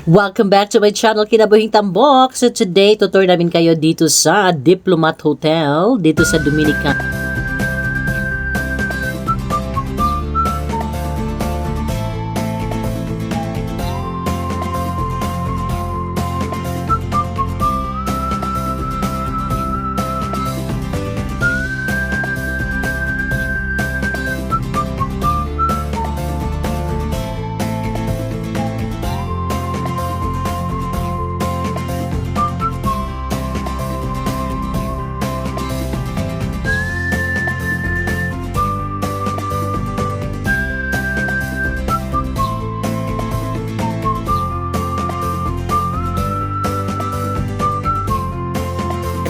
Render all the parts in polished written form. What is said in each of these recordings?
Welcome back to my channel, Kinabuhing Tambok. So today, tutur namin kayo dito sa Diplomat Hotel, dito sa Dominican.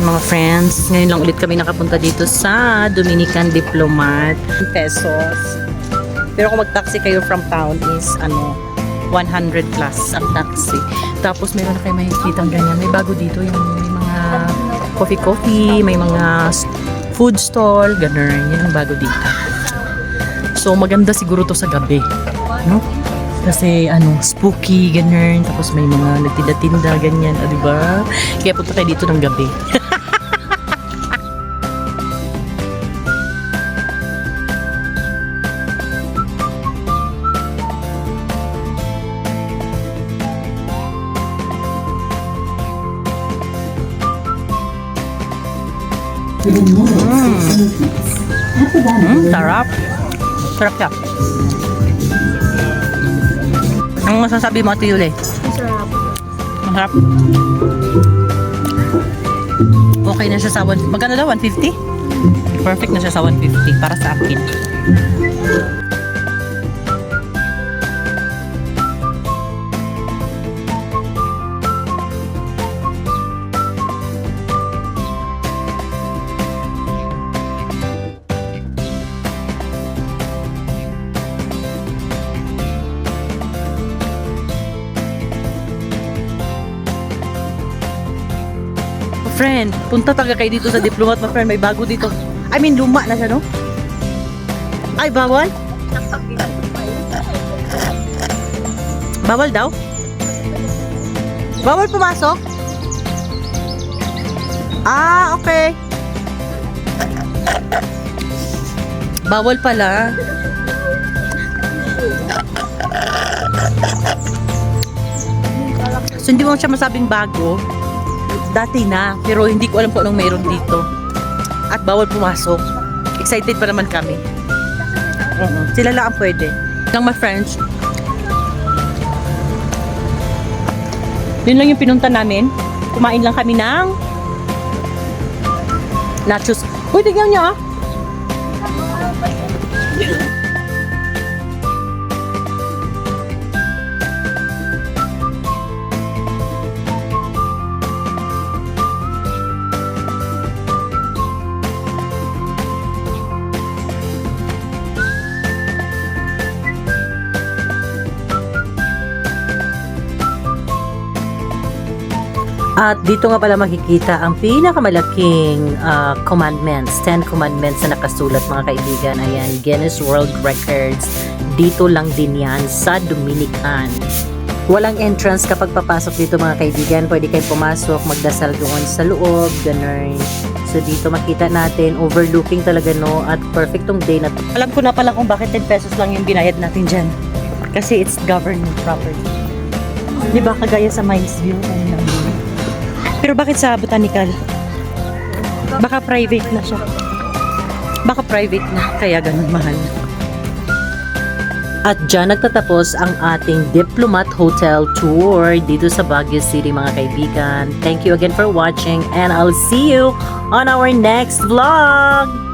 Mga friends, ngayon lang ulit kami nakapunta dito sa Dominican Diplomat. Pesos. Pero kung mag-taxi kayo from town is 100 plus ang taxi. Tapos meron na kayo makikita ganyan. May bago dito yung may mga coffee, may mga food stall, ganun. Yan ang bago dito. So maganda siguro to sa gabi, no? Kasi spooky, ganun. Tapos may mga nagtinda-tinda, ganyan, diba? Kaya punta tayo dito ng gabi. Sarap. Sarap siya. Ang masasabi mo, Ate Yuli? Masarap. Masarap. Okay na siya sa magkano daw? 150? Perfect na siya sa 150 para sa akin. Friend, punta talaga kayo dito sa Diplomat, my friend. May bago dito. I mean, luma na siya, no? Ay, bawal? Bawal daw? Bawal pumasok? Ah, okay. Bawal pala. So, hindi mo siya masabing bago. Dati na, pero hindi ko alam kung anong mayroon dito. At bawal pumasok. Excited pa naman kami. Sila lang ang pwede. Lang my friends. Yun lang yung pinunta namin. Kumain lang kami ng nachos. Uy, tignan niyo ah. At dito nga pala makikita ang pinakamalaking commandments, 10 commandments na nakasulat mga kaibigan. Ayan, Guinness World Records. Dito lang din yan sa Dominican. Walang entrance kapag papasok dito mga kaibigan. Pwede kayong pumasok, magdasal doon sa loob, ganun. So dito makita natin, overlooking talaga no, at perfect tong day na to. Alam ko na pala kung bakit 10 pesos lang yung binayad natin dyan. Kasi it's government property. Di ba kagaya sa Mines View? Pero bakit sa Botanical? Baka private na siya. Baka private na, kaya ganun mahal. At dyan nagtatapos ang ating Diplomat Hotel Tour dito sa Baguio City mga kaibigan. Thank you again for watching and I'll see you on our next vlog!